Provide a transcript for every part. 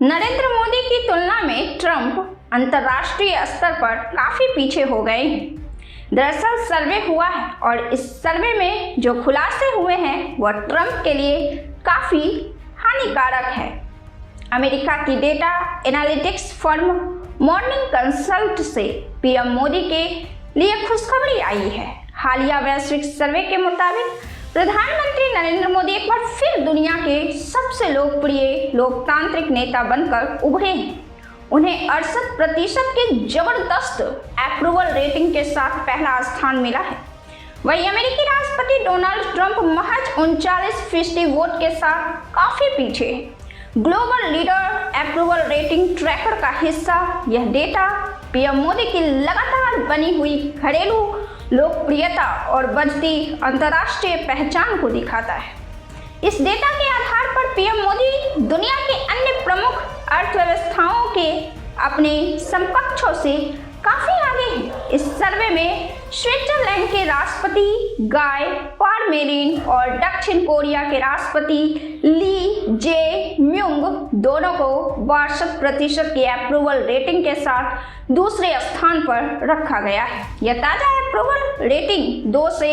नरेंद्र मोदी की तुलना में ट्रंप अंतर्राष्ट्रीय स्तर पर काफी पीछे हो गए हैं। दरअसल सर्वे हुआ है और इस सर्वे में जो खुलासे हुए हैं वह ट्रंप के लिए काफी हानिकारक है। अमेरिका की data analytics firm morning consult से पीएम मोदी के लिए खुशखबरी आई है। हालिया वैश्विक सर्वे के मुताबिक प्रधानमंत्री नरेंद्र मोदी एक बार फिर दुनिया के सबसे लोकप्रिय लोकतांत्रिक नेता बनकर उभरे हैं। उन्हें 68% की जबरदस्त अप्रूवल रेटिंग के साथ पहला स्थान मिला है। वहीं अमेरिकी राष्ट्रपति डोनाल्ड ट्रंप महज 39% वोट के साथ काफी पीछे है। Global leader approval rating tracker का हिस्सा यह डेटा पीएम मोदी की लगातार बनी हुई घरेलू लोकप्रियता और बढ़ती अंतर्राष्ट्रीय पहचान को दिखाता है। इस डेटा के आधार पर पीएम मोदी दुनिया के अन्य प्रमुख अर्थव्यवस्थाओं के अपने समकक्षों से काफी आगे हैं। इस सर्वे में स्विट्जरलैंड के राष्ट्रपति गाय पारमेलिन और दक्षिण कोरिया के राष्ट्रपति ली जे म्यूंग दोनों को 62% की अप्रूवल रेटिंग के साथ दूसरे स्थान पर रखा गया है। यह ताजा अप्रूवल रेटिंग 2 से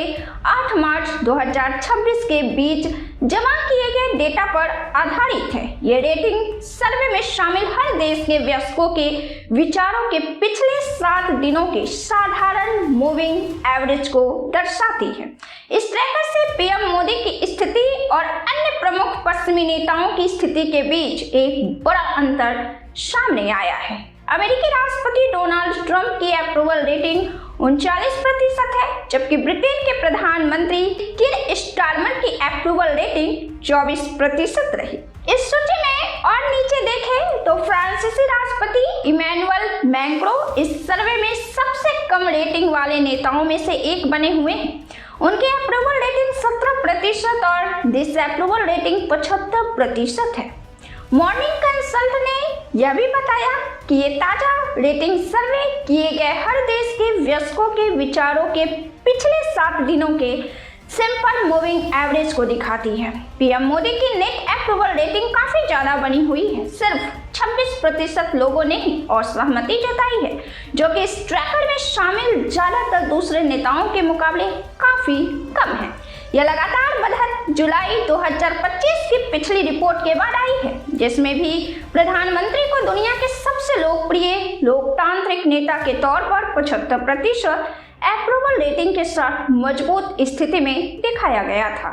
8 मार्च 2026 के बीच जमा किए गए डेटा पर आधारित है। यह रेटिंग सर्वे में शामिल हर देश के वयस्कों के विचारों के पिछले 7 दिनों के साधारण मूविंग एवरेज को दर्शाती है। इस ट्रैकर से पीएम मोदी की स्थिति और अन्य प्रमुख पश्चिमी नेताओं की स्थिति के बीच एक बड़ा अंतर सामने आया है। अमेरिकी राष्ट्रपति डोनाल्ड ट्रंप की अप्रूवल रेटिंग 39% है, जबकि ब्रिटेन के प्रधानमंत्री कीर स्टारमर की अप्रूवल रेटिंग 24% रही। इस सूची में और नीचे देखें तो फ्रांसीसी राष्ट्रपति इमैनुअल मैक्रों इस सर्वे में सबसे कम रेटिंग वाले नेताओं में से एक बने हुए हैं। उनकी अप्रूवल रेटिंग 17% और डिसअप्रूवल रेटिंग 75% है। मॉर्निंग कंसल्ट ने यह भी बताया कि ये ताजा रेटिंग सर्वे किए गए हर देश के वयस्कों के विचारों के पिछले 7 दिनों के सिंपल मूविंग एवरेज को दिखाती है। पीएम मोदी की नेट अप्रूवल रेटिंग काफी ज्यादा बनी हुई है। सिर्फ 26% लोगों ने ही और सहमति जताई है, जो कि इस ट्रैकर में शामिल ज्यादातर दूसरे नेताओं के मुकाबले काफी कम है। यह लगातार बढ़त जुलाई 2025 की पिछली रिपोर्ट के बाद आई है, जिसमें भी प्रधानमंत्री को दुनिया के सबसे लोकप्रिय लोकतांत्रिक नेता के तौर पर 75% अप्रूवल रेटिंग के साथ मजबूत स्थिति में दिखाया गया था।